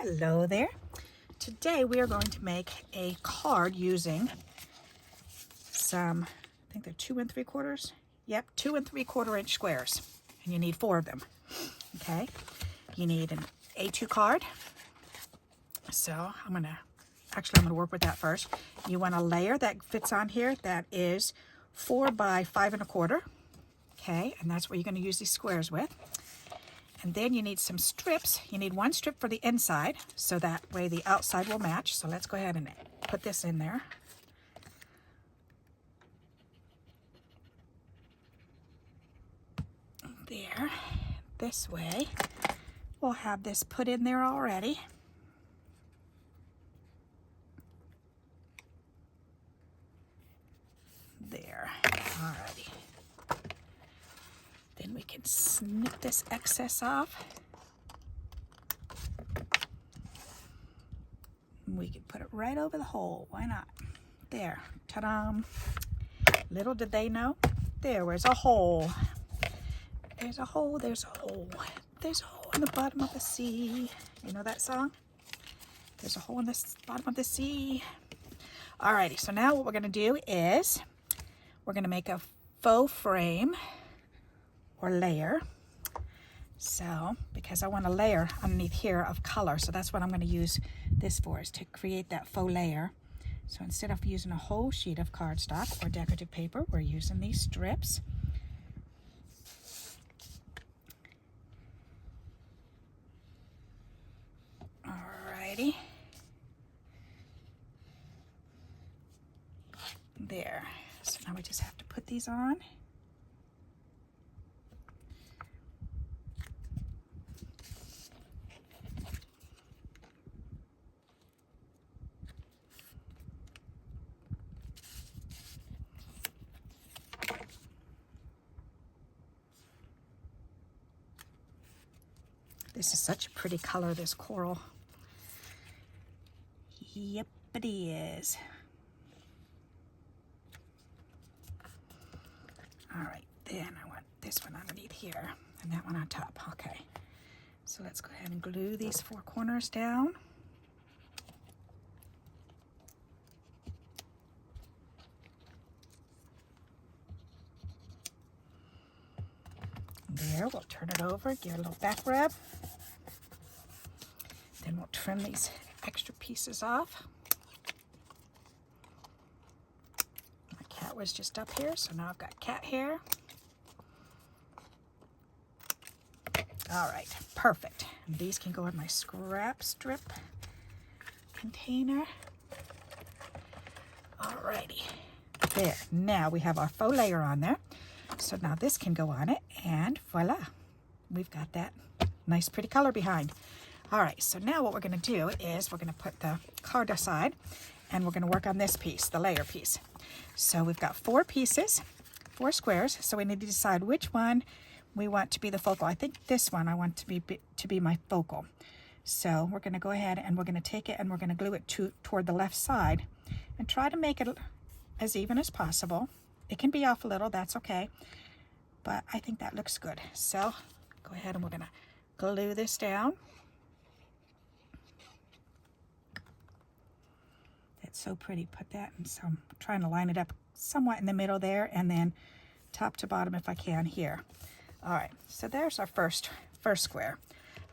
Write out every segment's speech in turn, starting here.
Hello there. Today we are going to make a card using some, I think they're 2 3/4. Yep, 2 3/4 inch squares. And you need 4 of them. Okay. You need an A2 card. So I'm going to work with that first. You want a layer that fits on here that is 4 by 5 1/4. Okay. And that's what you're going to use these squares with. And then you need some strips. You need 1 strip for the inside, so that way the outside will match. So let's go ahead and put this in there. There. This way, we'll have this put in there already. There. Alrighty. Then we can snip this excess off. We can put it right over the hole. Why not? There. Ta-da! Little did they know, there was a hole. There's a hole, there's a hole. There's a hole in the bottom of the sea. You know that song? There's a hole in the bottom of the sea. Alrighty, so now what we're going to do is we're going to make a faux frame or layer. So, because I want a layer underneath here of color, so that's what I'm going to use this for, is to create that faux layer. So instead of using a whole sheet of cardstock or decorative paper, we're using these strips. Alrighty. There. So now we just have to put these on. This is such a pretty color, this coral. Yep, it is. All right, then I want this one underneath here and that one on top. Okay, so let's go ahead and glue these 4 corners down. There, we'll turn it over, give it a little back rub. Then we'll trim these extra pieces off. My cat was just up here, so now I've got cat hair. All right, perfect. And these can go in my scrap strip container. Alrighty, there. Now we have our faux layer on there. So now this can go on it, and voila, we've got that nice pretty color behind. All right, so now what we're going to do is we're going to put the card aside, and we're going to work on this piece, the layer piece. So we've got 4 pieces, 4 squares, so we need to decide which one we want to be the focal. I think this one I want to be my focal. So we're going to go ahead and we're going to take it and we're going to glue it toward the left side and try to make it as even as possible. It can be off a little, that's okay, but I think that looks good. So go ahead and we're going to glue this down. That's so pretty. Put that in some, trying to line it up somewhat in the middle there, and then top to bottom if I can here. All right, so there's our first square.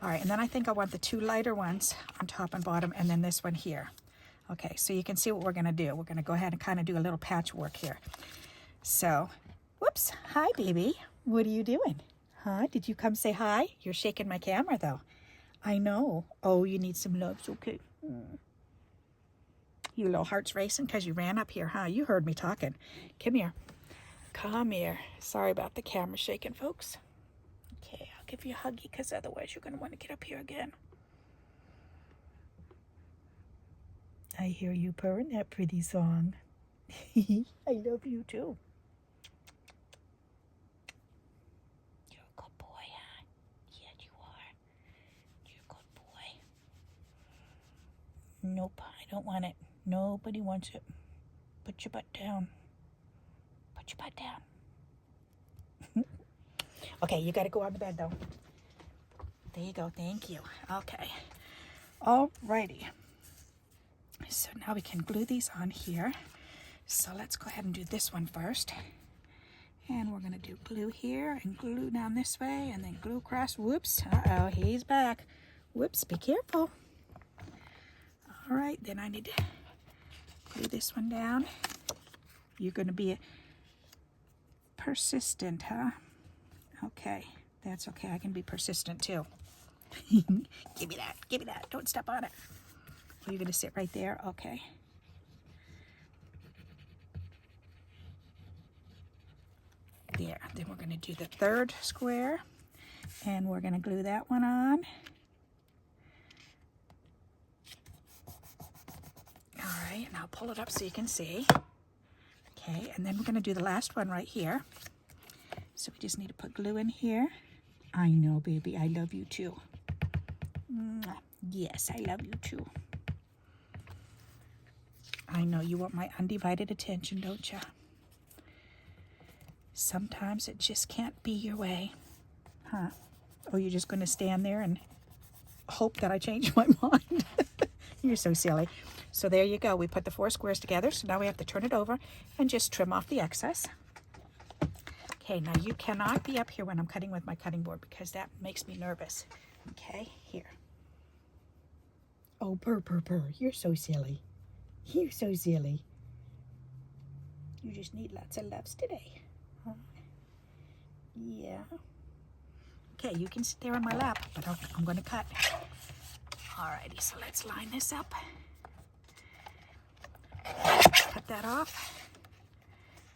All right, and then I think I want the 2 lighter ones on top and bottom, and then this one here. Okay, so you can see what we're going to do. We're going to go ahead and kind of do a little patchwork here. So, whoops, hi baby, what are you doing? Huh, did you come say hi? You're shaking my camera though. I know. Oh, you need some love, okay. You little heart's racing because you ran up here, huh? You heard me talking. Come here. Come here. Sorry about the camera shaking, folks. Okay, I'll give you a huggy because otherwise you're going to want to get up here again. I hear you purring that pretty song. I love you too. You're a good boy, huh? Yeah, you are. You're a good boy. Nope, I don't want it. Nobody wants it. Put your butt down. Put your butt down. Okay, you got to go on the bed though. There you go. Thank you. Okay. Alrighty. So now we can glue these on here. So let's go ahead and do this one first. And we're gonna do glue here and glue down this way and then glue across. Whoops, uh-oh, he's back. Whoops, be careful. All right, then I need to glue this one down. You're gonna be persistent, huh? Okay, that's okay, I can be persistent too. Give me that, don't step on it. Are you gonna sit right there? Okay. There, then we're going to do the third square and we're going to glue that one on. All right, and I'll pull it up so you can see. Okay, and then we're going to do the last one right here. So we just need to put glue in here. I know, baby, I love you too. Mwah. Yes, I love you too. I know you want my undivided attention, don't you? Sometimes it just can't be your way, huh? Or you're just going to stand there and hope that I change my mind. You're so silly. So there you go. We put the 4 squares together. So now we have to turn it over and just trim off the excess. Okay, now you cannot be up here when I'm cutting with my cutting board because that makes me nervous. Okay, here. Oh, purr, purr, purr. You're so silly. You're so silly. You just need lots of loves today. Yeah. Okay, you can sit there on my lap, but I'm going to cut. Alrighty, so let's line this up. Cut that off.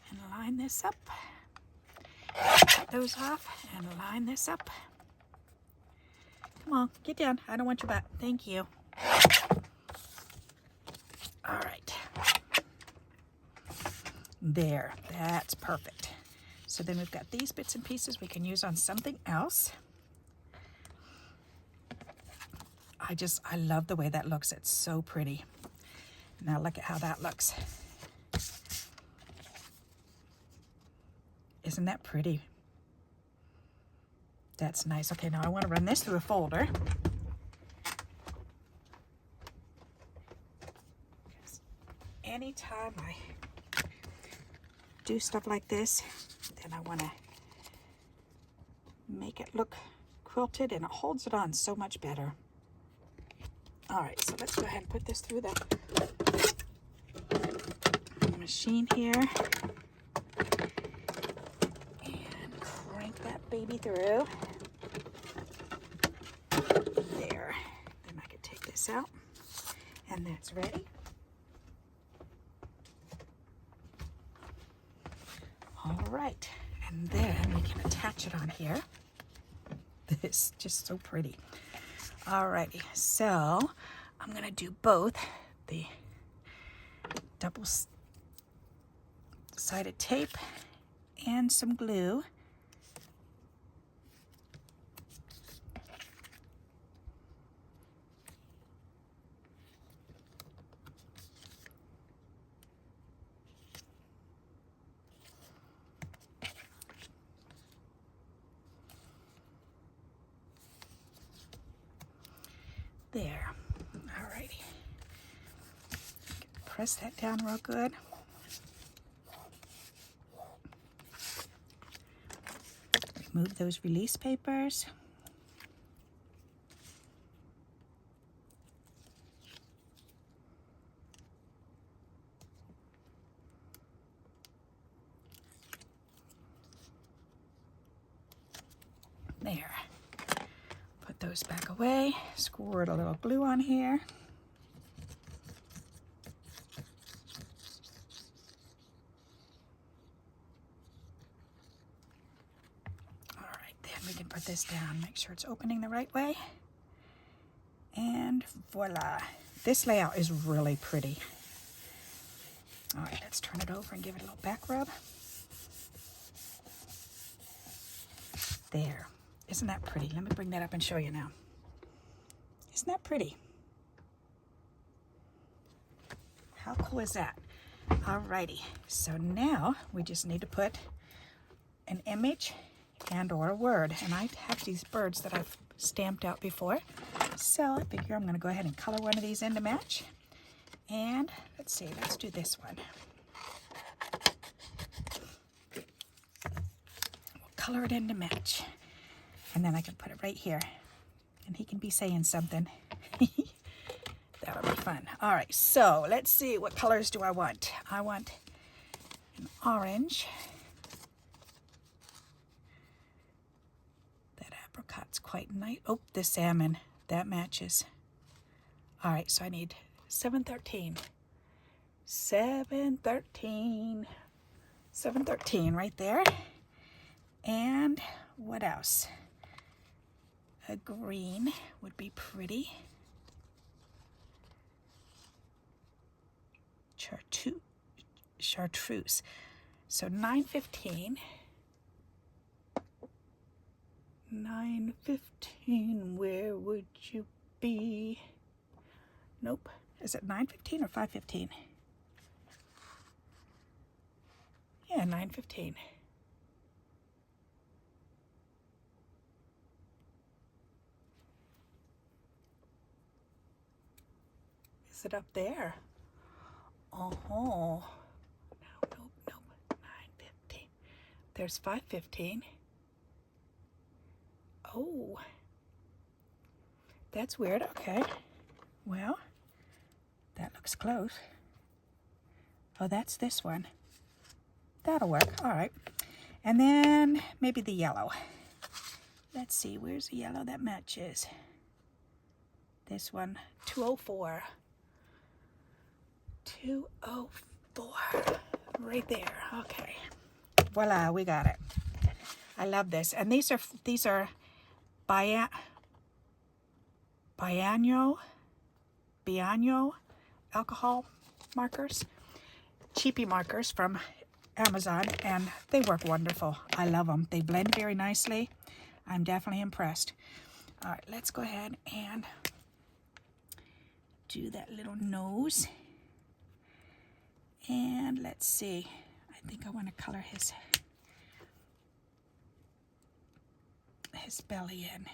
And line this up. Cut those off and line this up. Come on, get down. I don't want your butt. Thank you. Alright. There, that's perfect. So then we've got these bits and pieces we can use on something else. I love the way that looks. It's so pretty. Now look at how that looks. Isn't that pretty? That's nice. Okay, now I want to run this through a folder. Anytime I do stuff like this, then I want to make it look quilted and it holds it on so much better. All right, so let's go ahead and put this through the machine here and crank that baby through. There. Then I can take this out and that's ready. All right, and then we can attach it on here. This is just so pretty. Alrighty, so I'm gonna do both the double-sided tape and some glue. There. Alrighty. Press that down real good. Remove those release papers. There. Put those back away. Squirt a little glue on here. All right, then we can put this down. Make sure it's opening the right way. And voila. This layout is really pretty. All right, let's turn it over and give it a little back rub. There. Isn't that pretty? Let me bring that up and show you now. Isn't that pretty? How cool is that? Alrighty, so now we just need to put an image and or a word. And I have these birds that I've stamped out before. So I figure I'm going to go ahead and color one of these in to match. And let's see, let's do this one. We'll color it in to match. And then I can put it right here. And he can be saying something. That'll be fun. All right, so let's see, what colors do I want? I want an orange. That apricot's quite nice. Oh, the salmon, that matches. All right, so I need 713. 713. 713 right there. And what else? A green would be pretty. Chartreuse. So 915. 915, where would you be? Nope. Is it 915 or 515? Yeah, 915. Is it up there? Oh, no, nope. 915. There's 515. Oh, that's weird. Okay. Well, that looks close. Oh, that's this one. That'll work. All right. And then maybe the yellow. Let's see. Where's the yellow that matches? This one. 204. 204. Right there. Okay. Voila, we got it. I love this. And these are Bianno alcohol markers, cheapy markers from Amazon, and they work wonderful. I love them. They blend very nicely. I'm definitely impressed. All right, let's go ahead and do that little nose. And let's see. I think I want to color his belly in.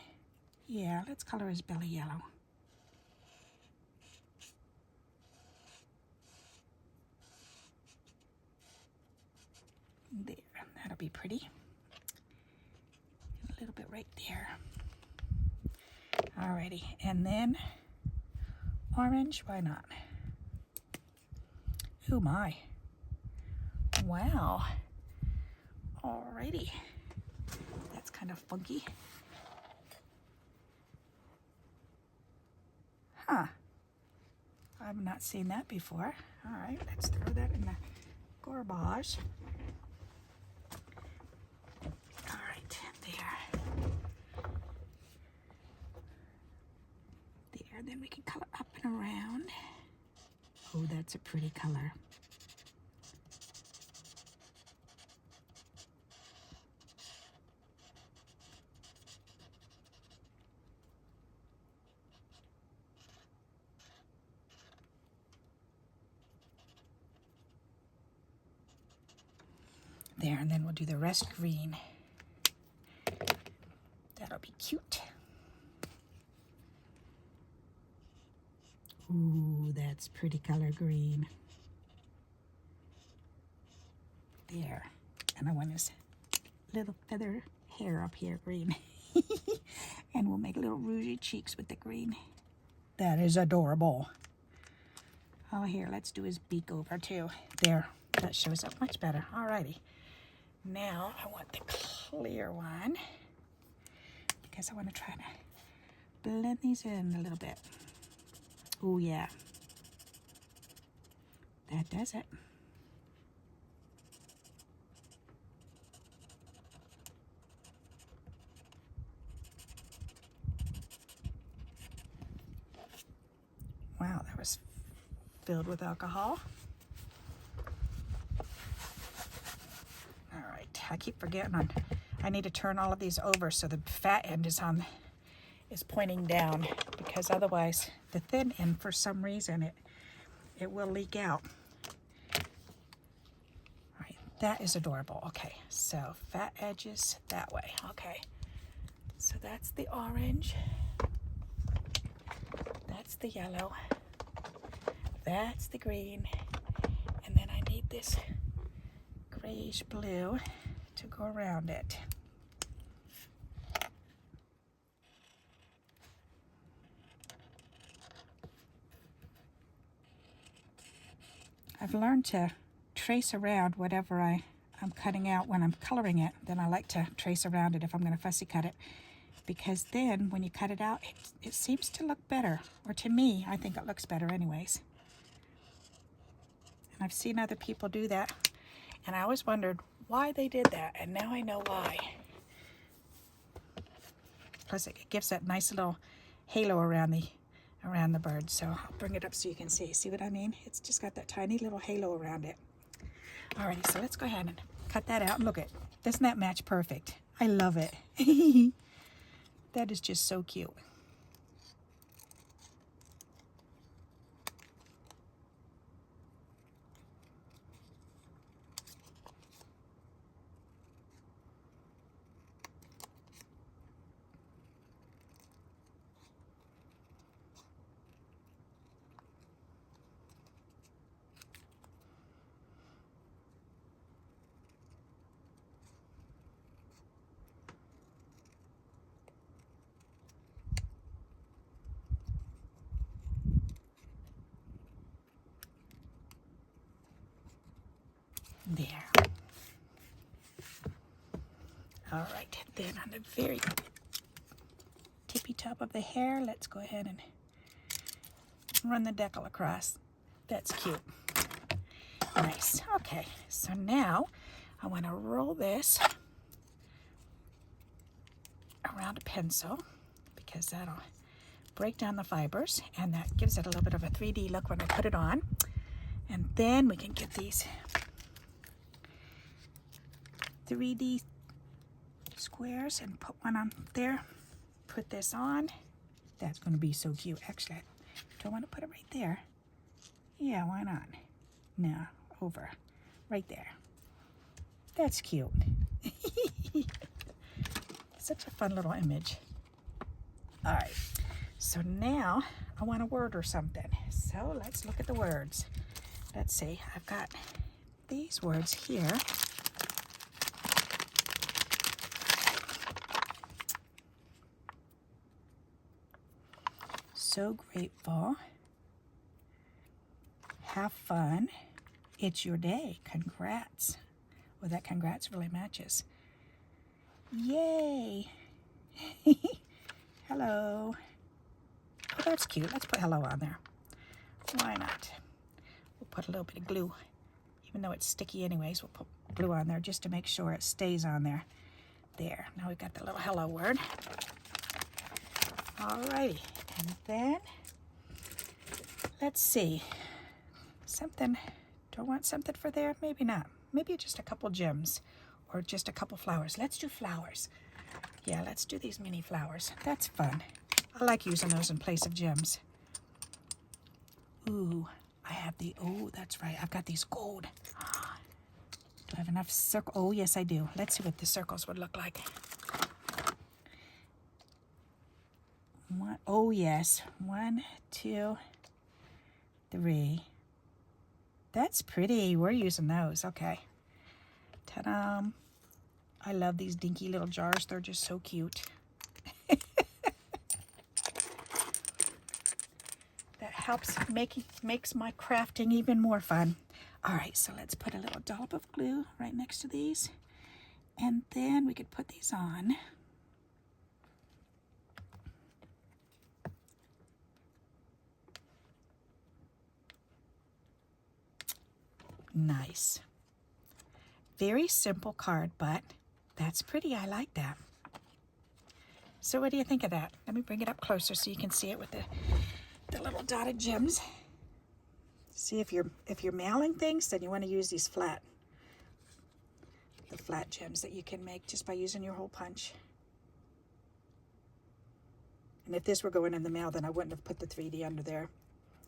Yeah, let's color his belly yellow. There, that'll be pretty. A little bit right there. Alrighty, and then orange, why not? Oh my. Wow. Alrighty. That's kind of funky. Huh. I've not seen that before. All right, let's throw that in the garbage. All right, there. There, then we can color up and around. Oh, that's a pretty color. There, and then we'll do the rest green. That'll be cute. Ooh, that's pretty color green. There. And I want his little feather hair up here green. And we'll make little rougey cheeks with the green. That is adorable. Oh, here, let's do his beak over too. There, that shows up much better. Alrighty. Now I want the clear one because I want to try to blend these in a little bit. Oh yeah, that does it. Wow, that was filled with alcohol. All right, I keep forgetting I need to turn all of these over so the fat end is pointing down, because otherwise the thin end, for some reason, it will leak out. All right, that is adorable. Okay, so fat edges that way. Okay, so that's the orange. that's the yellow. That's the green. And then I need this grayish blue to go around it. I've learned to trace around whatever I'm cutting out when I'm coloring it. Then I like to trace around it if I'm going to fussy cut it, because then when you cut it out, it seems to look better. Or to me, I think it looks better anyways. And I've seen other people do that, and I always wondered why they did that, and now I know why. Plus it gives that nice little halo around the bird. So I'll bring it up so you can see. See what I mean? It's just got that tiny little halo around it. Alrighty, so let's go ahead and cut that out. And look at, doesn't that match perfect? I love it. That is just so cute. There. All right, then on the very tippy top of the hair, let's go ahead and run the decal across. That's cute. Nice. Okay, so now I want to roll this around a pencil because that'll break down the fibers and that gives it a little bit of a 3D look when I put it on. And then we can get these 3D squares and put one on there. Put this on. That's going to be so cute. Actually, do I want to put it right there? Yeah, why not? No, over. Right there. That's cute. Such a fun little image. All right, so now I want a word or something. So let's look at the words. Let's see, I've got these words here. So grateful. Have fun. It's your day. Congrats. Well, that congrats really matches. Yay. Hello. Oh, that's cute. Let's put hello on there. Why not? We'll put a little bit of glue. Even though it's sticky anyways, we'll put glue on there just to make sure it stays on there. There. Now we've got the little hello word. Alrighty. And then, let's see. Something, do I want something for there? Maybe not. Maybe just a couple gems or just a couple flowers. Let's do flowers. Yeah, let's do these mini flowers. That's fun. I like using those in place of gems. Ooh, I have the, oh, that's right. I've got these gold. Do I have enough circle? Oh, yes, I do. Let's see what the circles would look like. One, oh, yes. 1, 2, 3. That's pretty. We're using those. Okay. Ta-da. I love these dinky little jars. They're just so cute. That helps makes my crafting even more fun. All right, so let's put a little dollop of glue right next to these. And then we could put these on. Nice. Very simple card, but that's pretty. I like that. So what do you think of that? Let me bring it up closer so you can see it with the little dotted gems. See, if you're mailing things, then you want to use these flat gems that you can make just by using your hole punch. And if this were going in the mail, then I wouldn't have put the 3D under there,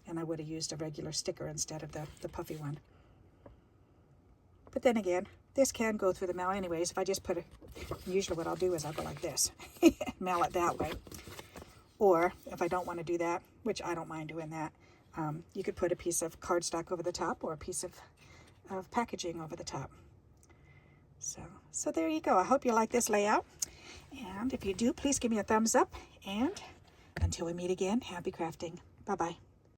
and I would have used a regular sticker instead of the puffy one. But then again, this can go through the mail anyways. If I just put it, usually what I'll do is I'll go like this, mail it that way. Or if I don't want to do that, which I don't mind doing that, you could put a piece of cardstock over the top or a piece of packaging over the top. So there you go. I hope you like this layout. And if you do, please give me a thumbs up. And until we meet again, happy crafting. Bye-bye.